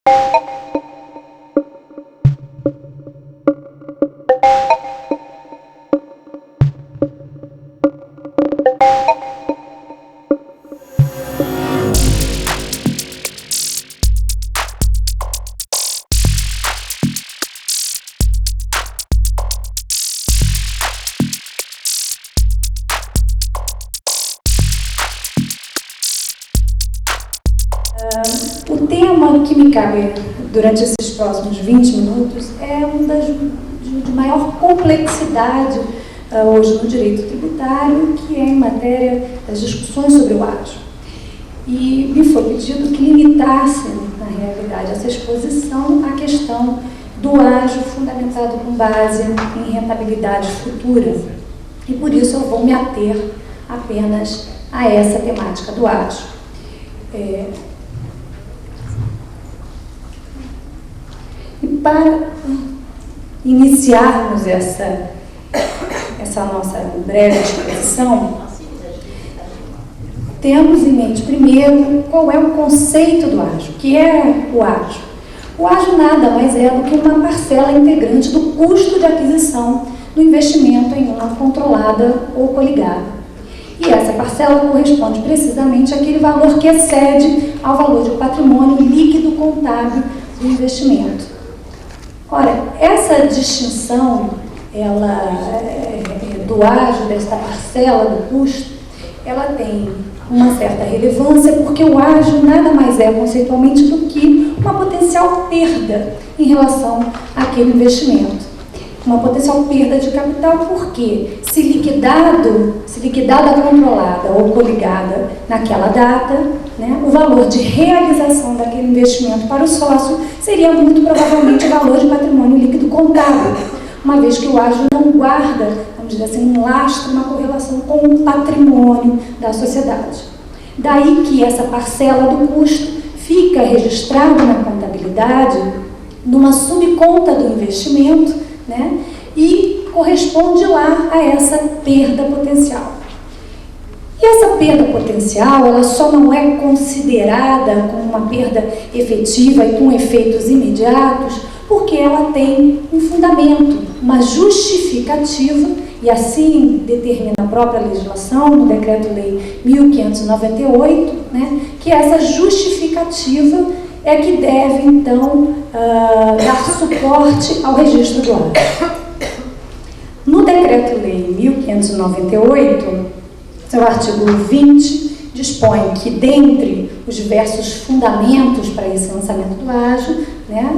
O tema que me cabe durante esses próximos 20 minutos é um de maior complexidade hoje no direito tributário, que é em matéria das discussões sobre o ágio. E me foi pedido que limitasse, na realidade, essa exposição à questão do ágio fundamentado com base em rentabilidade futura. E por isso eu vou me ater apenas a essa temática do ágio. E para iniciarmos essa nossa breve exposição, temos em mente primeiro qual é o conceito do ágio. O que é o ágio? O ágio nada mais é do que uma parcela integrante do custo de aquisição do investimento em uma controlada ou coligada. E essa parcela corresponde precisamente àquele valor que excede ao valor do patrimônio líquido contábil do investimento. Ora, essa distinção do ágio, desta parcela do custo, ela tem uma certa relevância porque o ágio nada mais é conceitualmente do que uma potencial perda em relação àquele investimento. Uma potencial perda de capital porque, se liquidada a controlada ou coligada naquela data, né, o valor de realização daquele investimento para o sócio seria muito provavelmente o valor de patrimônio líquido contábil, uma vez que o ágio não guarda, vamos dizer assim, um lastro, uma correlação com o patrimônio da sociedade. Daí que essa parcela do custo fica registrada na contabilidade numa subconta do investimento, né, e corresponde lá a essa perda potencial. E essa perda potencial, ela só não é considerada como uma perda efetiva e com efeitos imediatos, porque ela tem um fundamento, uma justificativa, e assim determina a própria legislação, no Decreto-Lei 1598, né, que essa justificativa é que deve, então, dar suporte ao registro do ágio. No Decreto-Lei 1598, seu artigo 20 dispõe que, dentre os diversos fundamentos para esse lançamento do ágio, né,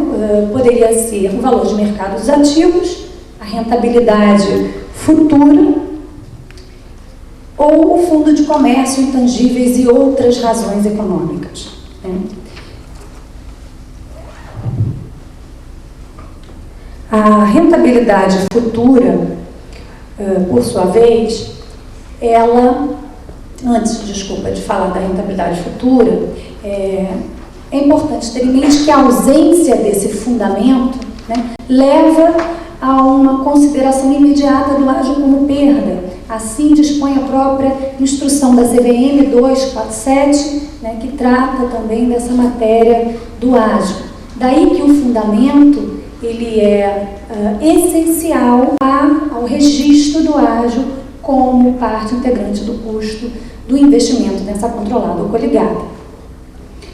poderia ser o valor de mercado dos ativos, a rentabilidade futura ou o fundo de comércio, intangíveis e outras razões econômicas, né. A rentabilidade futura, por sua vez, ela, de falar da rentabilidade futura, é importante ter em mente que a ausência desse fundamento, né, leva a uma consideração imediata do ágio como perda. Assim dispõe a própria instrução da CVM 247, né, que trata também dessa matéria do ágio. Daí que o fundamento ele é essencial ao registro do ágio como parte integrante do custo do investimento nessa controlada ou coligada.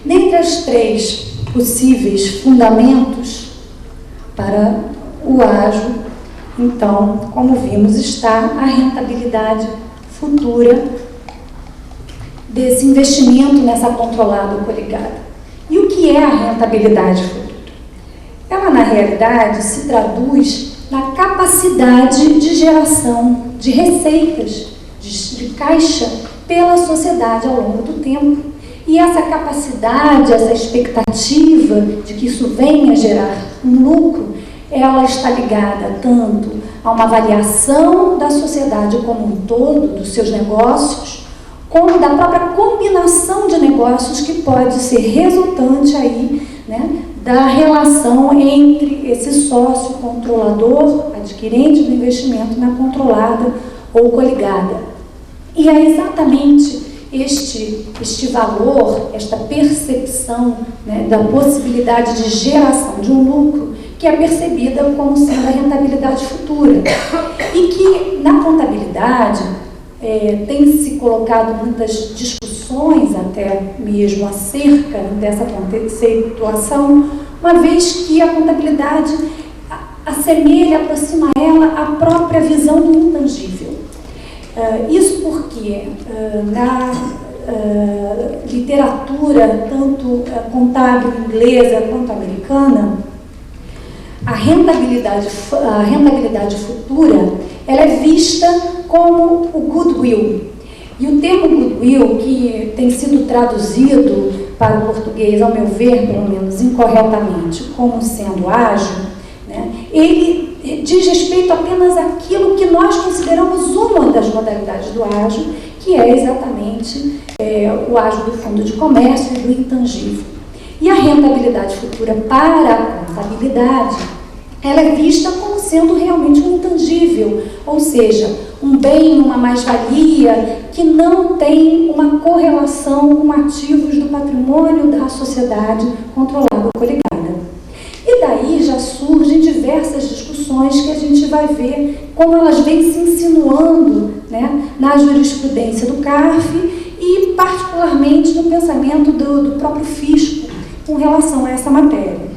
Dentre os três possíveis fundamentos para o ágio, então, como vimos, está a rentabilidade futura desse investimento nessa controlada ou coligada. E o que é a rentabilidade futura? Ela, na realidade, se traduz na capacidade de geração de receitas, de caixa pela sociedade ao longo do tempo. E essa capacidade, essa expectativa de que isso venha gerar um lucro, ela está ligada tanto a uma avaliação da sociedade como um todo, dos seus negócios, como da própria combinação de negócios que pode ser resultante aí, né, da relação entre esse sócio controlador, adquirente do investimento na controlada ou coligada. E é exatamente este valor, esta percepção, né, da possibilidade de geração de um lucro que é percebida como sendo a rentabilidade futura. E que na contabilidade tem se colocado muitas discussões até mesmo acerca dessa conceituação, uma vez que a contabilidade assemelha, aproxima ela a própria visão do intangível. Isso porque na literatura, tanto contábil inglesa quanto americana, a rentabilidade futura ela é vista como o goodwill. E o termo goodwill, que tem sido traduzido para o português, ao meu ver, pelo menos incorretamente, como sendo ágil, né, ele diz respeito apenas àquilo que nós consideramos uma das modalidades do ágil, que é exatamente o ágil do fundo de comércio e do intangível. E a rentabilidade futura para a contabilidade, ela é vista como sendo realmente um intangível, ou seja, um bem, uma mais-valia que não tem uma correlação com ativos do patrimônio da sociedade controlada ou coligada. E daí já surgem diversas discussões que a gente vai ver como elas vêm se insinuando, né, na jurisprudência do CARF e particularmente no pensamento do próprio fisco com relação a essa matéria.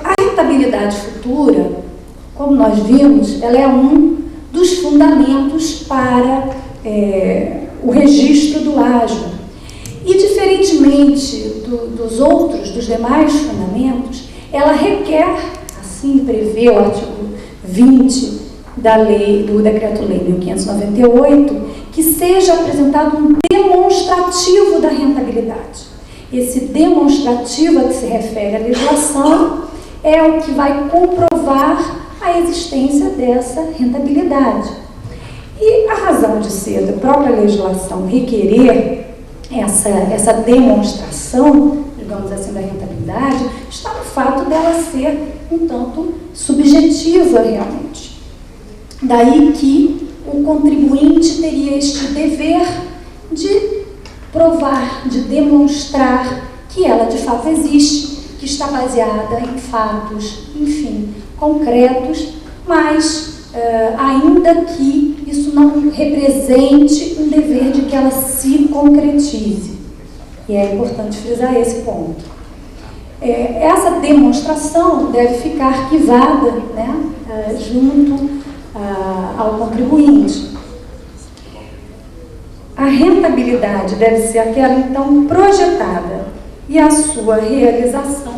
A rentabilidade futura, como nós vimos, ela é um dos fundamentos para o registro do ágil. E, diferentemente dos demais fundamentos, ela requer, assim prevê o artigo 20 do Decreto-Lei 1598, que seja apresentado um demonstrativo da rentabilidade. Esse demonstrativo a que se refere a legislação é o que vai comprovar a existência dessa rentabilidade. E a razão de ser da própria legislação requerer essa demonstração, digamos assim, da rentabilidade, está no fato dela ser um tanto subjetiva realmente. Daí que o contribuinte teria este dever de provar, de demonstrar que ela de fato existe, que está baseada em fatos, enfim, concretos, mas ainda que isso não represente um dever de que ela se concretize. E é importante frisar esse ponto. Essa demonstração deve ficar arquivada, né, junto ao contribuinte. A rentabilidade deve ser aquela, então, projetada, e a sua realização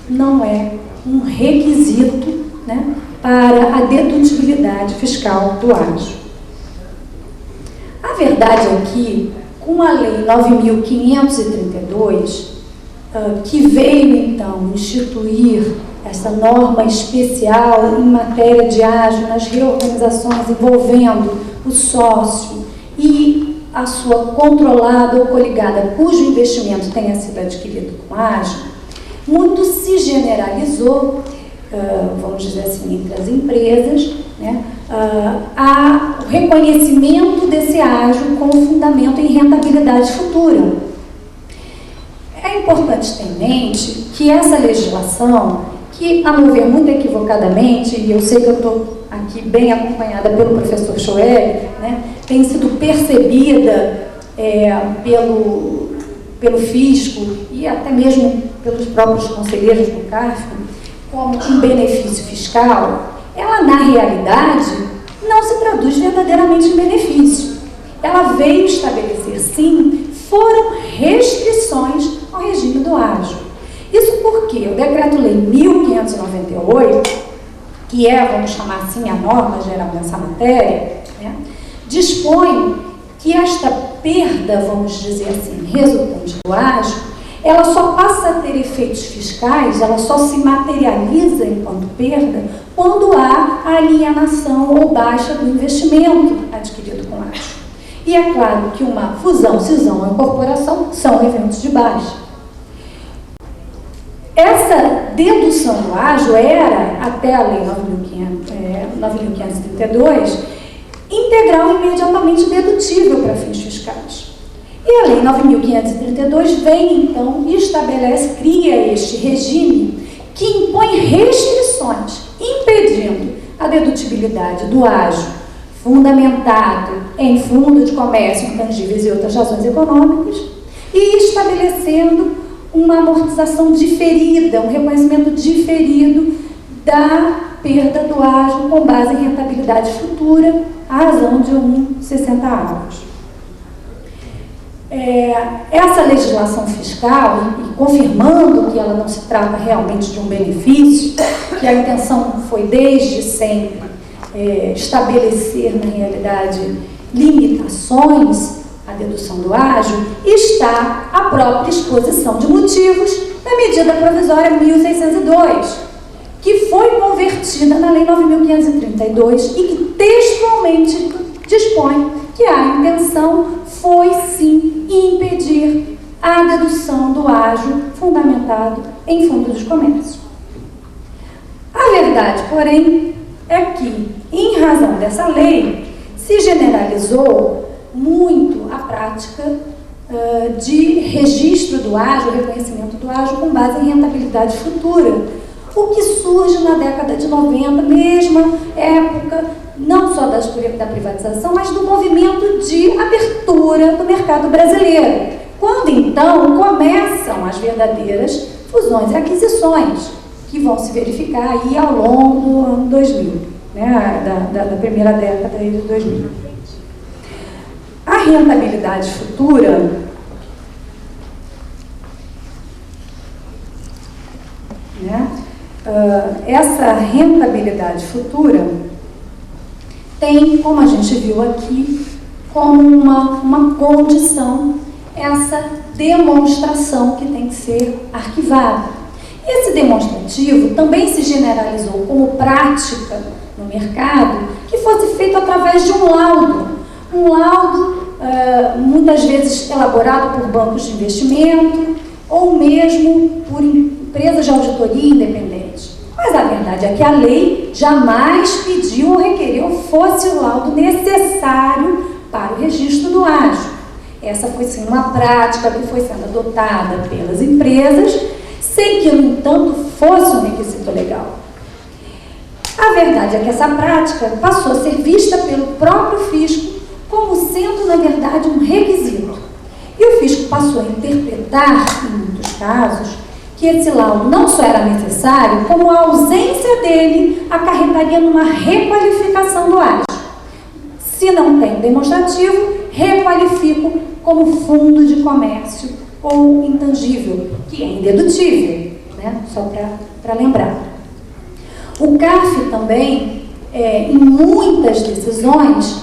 não é um requisito, né, para a dedutibilidade fiscal do ágio. A verdade é que, com a Lei 9.532, que veio, então, instituir essa norma especial em matéria de ágio nas reorganizações envolvendo o sócio e a sua controlada ou coligada, cujo investimento tenha sido adquirido com ágio, muito se generalizou, vamos dizer assim, entre as empresas, né, o reconhecimento desse ágio como fundamento em rentabilidade futura. É importante ter em mente que essa legislação, que, a meu ver, muito equivocadamente, e eu sei que eu estou aqui bem acompanhada pelo professor Schoeller, né, tem sido percebida pelo fisco e até mesmo pelos próprios conselheiros do CARF como um benefício fiscal, ela, na realidade, não se traduz verdadeiramente em benefício. Ela veio estabelecer, sim, foram restrições ao regime do ágio. Isso porque o Decreto-Lei 1598, que é, vamos chamar assim, a norma geral dessa matéria, né, dispõe que esta perda, vamos dizer assim, resultante do ágio, ela só passa a ter efeitos fiscais, ela só se materializa enquanto perda quando há a alienação ou baixa do investimento adquirido com ágio. E é claro que uma fusão, cisão ou incorporação são eventos de baixa. Essa dedução do ágio era, até a Lei 9.532, integral e imediatamente dedutível para fins fiscais. E a Lei 9.532 vem, então, e estabelece, cria este regime que impõe restrições, impedindo a dedutibilidade do ágio fundamentado em fundo de comércio, intangíveis e outras razões econômicas, e estabelecendo uma amortização diferida, um reconhecimento diferido da perda do ágio com base em rentabilidade futura, à razão de 60 avos. Essa legislação fiscal, e confirmando que ela não se trata realmente de um benefício, que a intenção foi desde sempre estabelecer, na realidade, limitações à dedução do ágio, está a própria exposição de motivos da medida provisória 1602, que foi convertida na Lei 9.532 e que textualmente dispõe que a intenção foi, sim, impedir a dedução do ágio fundamentado em fundo de comércio. A verdade, porém, é que, em razão dessa lei, se generalizou muito a prática de registro do ágio, reconhecimento do ágio com base em rentabilidade futura, o que surge na década de 90, mesma época, não só da privatização, mas do movimento de abertura do mercado brasileiro, quando então começam as verdadeiras fusões e aquisições, que vão se verificar aí ao longo do ano 2000, né, da primeira década de 2000. A rentabilidade futura, né, essa rentabilidade futura tem, como a gente viu aqui, como uma condição essa demonstração que tem que ser arquivada. Esse demonstrativo também se generalizou como prática no mercado que fosse feito através de um laudo muitas vezes elaborado por bancos de investimento ou mesmo por empresas de auditoria independente. Mas a verdade é que a lei jamais pediu ou requeriu fosse o laudo necessário para o registro do ágio. Essa foi sim uma prática que foi sendo adotada pelas empresas, sem que, no entanto, fosse um requisito legal. A verdade é que essa prática passou a ser vista pelo próprio fisco como sendo, na verdade, um requisito. E o fisco passou a interpretar, em muitos casos, que esse laudo não só era necessário, como a ausência dele acarretaria numa requalificação do ágio. Se não tem demonstrativo, requalifico como fundo de comércio ou intangível, que é indedutível, né? Só para lembrar. O CARF também, em muitas decisões,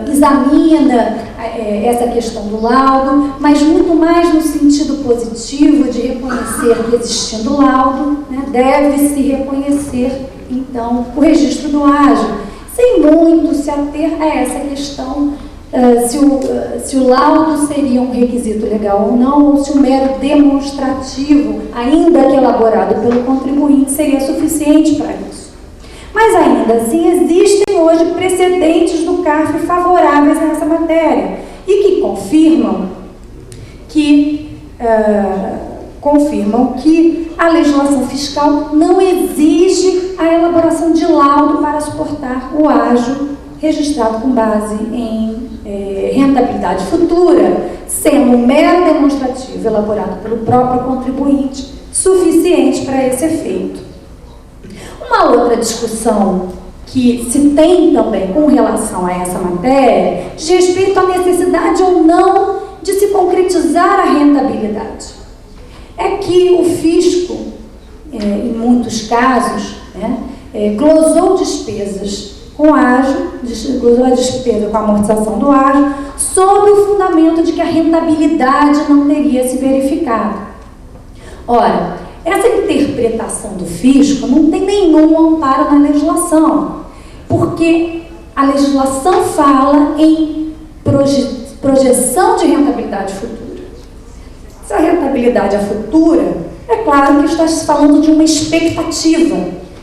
examina essa questão do laudo, mas muito mais no sentido positivo de reconhecer que, existindo laudo, né, deve-se reconhecer, então, o registro do ágio, sem muito se ater a essa questão se o laudo seria um requisito legal ou não, ou se o mero demonstrativo, ainda que elaborado pelo contribuinte, seria suficiente para isso. Mas ainda assim existem hoje precedentes do CARF favoráveis a essa matéria e que confirmam que a legislação fiscal não exige a elaboração de laudo para suportar o ágio registrado com base em rentabilidade futura, sendo um mero demonstrativo elaborado pelo próprio contribuinte suficiente para esse efeito. Uma outra discussão que se tem também com relação a essa matéria diz respeito à necessidade ou não de se concretizar a rentabilidade. É que o fisco, em muitos casos, glosou despesas com ágio, glosou a despesa com a amortização do ágio, sob o fundamento de que a rentabilidade não teria se verificado. Ora, essa interpretação do fisco não tem nenhum amparo na legislação, porque a legislação fala em projeção de rentabilidade futura. Se a rentabilidade é futura, é claro que está se falando de uma expectativa.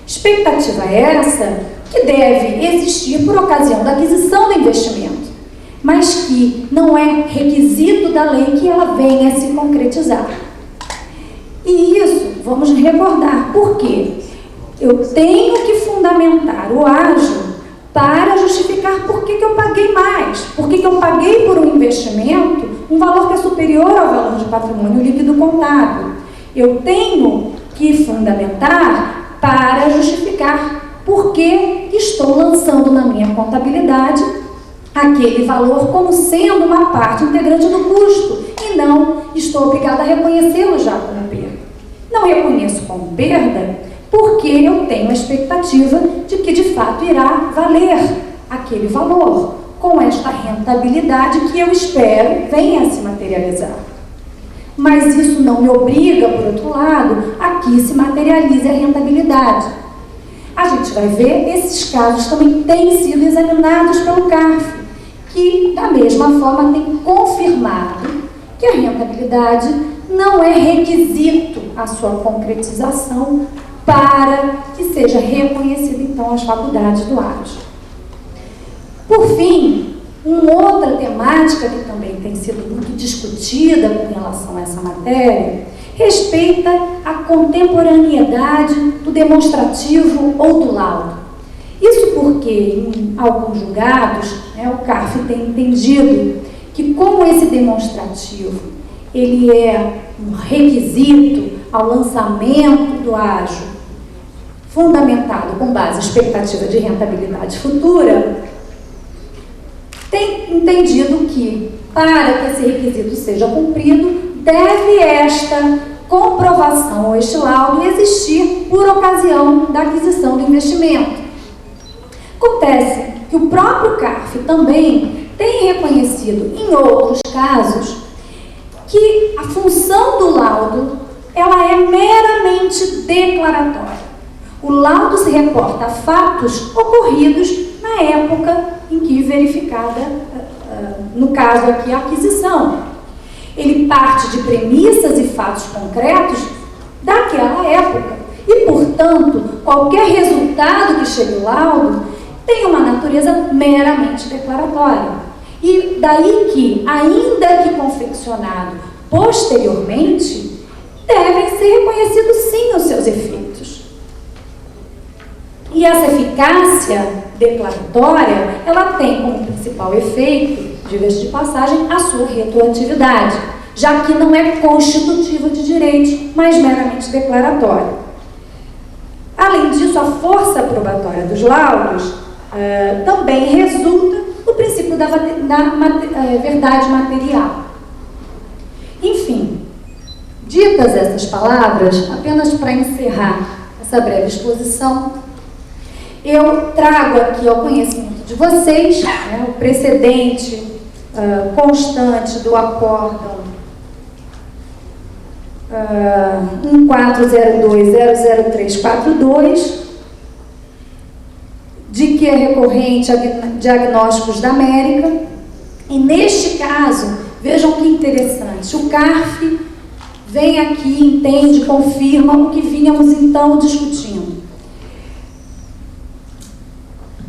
Expectativa essa que deve existir por ocasião da aquisição do investimento, mas que não é requisito da lei que ela venha a se concretizar. E isso, vamos recordar, por quê? Eu tenho que fundamentar o ágio para justificar por que eu paguei mais, por que eu paguei por um investimento um valor que é superior ao valor de patrimônio líquido contábil. Eu tenho que fundamentar para justificar por que estou lançando na minha contabilidade aquele valor como sendo uma parte integrante do custo e não estou obrigada a reconhecê-lo já como perda. Não reconheço como perda porque eu tenho a expectativa de que de fato irá valer aquele valor com esta rentabilidade que eu espero venha a se materializar. Mas isso não me obriga, por outro lado, a que se materialize a rentabilidade. A gente vai ver, esses casos também têm sido examinados pelo CARF, que, da mesma forma, tem confirmado que a rentabilidade não é requisito à sua concretização para que seja reconhecida, então, as faculdades do ágio. Por fim, uma outra temática que também tem sido muito discutida com relação a essa matéria respeita a contemporaneidade do demonstrativo ou do laudo. Isso porque, em alguns julgados, o CARF tem entendido que, como esse demonstrativo ele é um requisito ao lançamento do ágio, fundamentado com base em expectativa de rentabilidade futura, tem entendido que, para que esse requisito seja cumprido, deve esta comprovação ou este laudo existir por ocasião da aquisição do investimento. Acontece que o próprio CARF também tem reconhecido, em outros casos, que a função do laudo ela é meramente declaratória. O laudo se reporta a fatos ocorridos na época em que verificada, no caso aqui, a aquisição. Ele parte de premissas e fatos concretos daquela época. E, portanto, qualquer resultado que chegue ao laudo tem uma natureza meramente declaratória. E daí que, ainda que confeccionado posteriormente, devem ser reconhecidos sim os seus efeitos. E essa eficácia declaratória, ela tem como principal efeito, diga-se de passagem, a sua retroatividade, já que não é constitutiva de direito, mas meramente declaratória. Além disso, a força probatória dos laudos também resulta do princípio da verdade material. Enfim, ditas essas palavras, apenas para encerrar essa breve exposição, eu trago aqui ao conhecimento de vocês o precedente constante do acórdão 1402-00342, de que é recorrente a Diagnósticos da América. E neste caso, vejam que interessante, o CARF vem aqui, entende, confirma o que vínhamos então discutindo.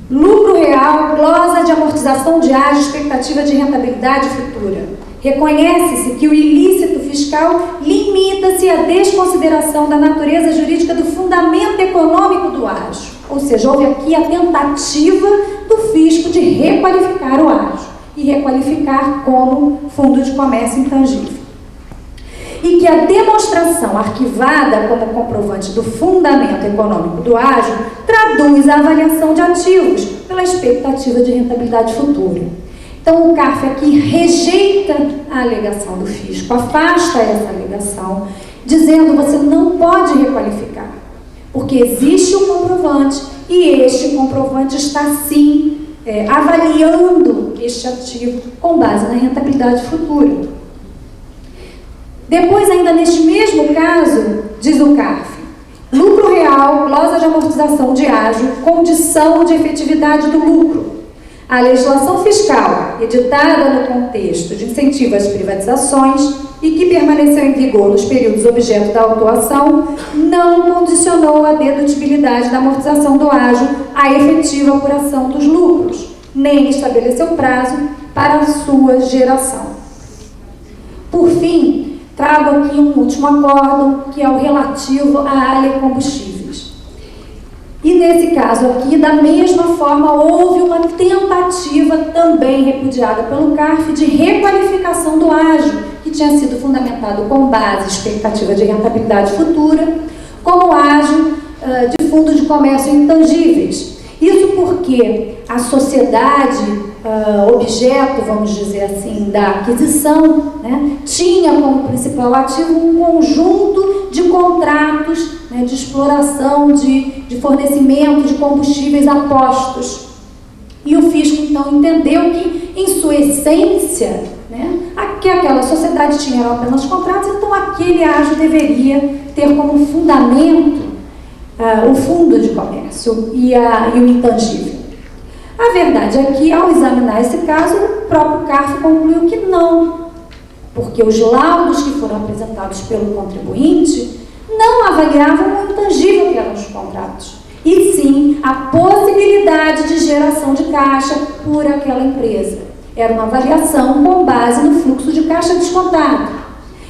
Lucro real, glosa de amortização de ágio, expectativa de rentabilidade futura. Reconhece-se que o ilícito fiscal limita-se à desconsideração da natureza jurídica do fundamento econômico do ágio. Ou seja, houve aqui a tentativa do fisco de requalificar o ágio e requalificar como fundo de comércio intangível. E que a demonstração arquivada como comprovante do fundamento econômico do ágio traduz a avaliação de ativos pela expectativa de rentabilidade futura. Então, o CARF aqui rejeita a alegação do fisco, afasta essa alegação, dizendo que você não pode requalificar, porque existe um comprovante e este comprovante está, sim, avaliando este ativo com base na rentabilidade futura. Depois, ainda neste mesmo caso, diz o CARF, lucro real, glosa de amortização de ágio, condição de efetividade do lucro. A legislação fiscal, editada no contexto de incentivo às privatizações e que permaneceu em vigor nos períodos objeto da autuação, não condicionou a dedutibilidade da amortização do ágio à efetiva apuração dos lucros, nem estabeleceu prazo para a sua geração. Por fim, trago aqui um último acórdão, que é o relativo à área combustíveis. E nesse caso aqui, da mesma forma, houve uma tentativa, também repudiada pelo CARF, de requalificação do ágio, que tinha sido fundamentado com base em expectativa de rentabilidade futura, como ágio de fundos de comércio intangíveis. Isso porque a sociedade, objeto, vamos dizer assim, da aquisição, né, tinha como principal ativo um conjunto de contratos, né, de exploração, de fornecimento de combustíveis a postos. E o fisco, então, entendeu que, em sua essência, né, que aquela sociedade tinha apenas contratos, então aquele ágio deveria ter como fundamento o fundo de comércio e o intangível. A verdade é que, ao examinar esse caso, o próprio CARF concluiu que não, porque os laudos que foram apresentados pelo contribuinte não avaliavam o intangível que eram os contratos, e sim a possibilidade de geração de caixa por aquela empresa. Era uma avaliação com base no fluxo de caixa descontado.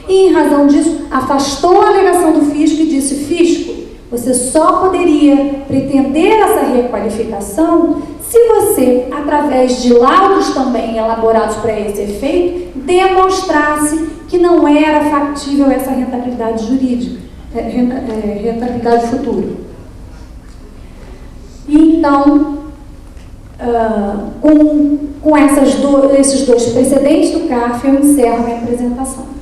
E, em razão disso, afastou a alegação do fisco e disse: fisco, você só poderia pretender essa requalificação se você, através de laudos também elaborados para esse efeito, demonstrasse que não era factível essa rentabilidade jurídica, rentabilidade futura. E então, com esses dois precedentes do CARF, eu encerro minha apresentação.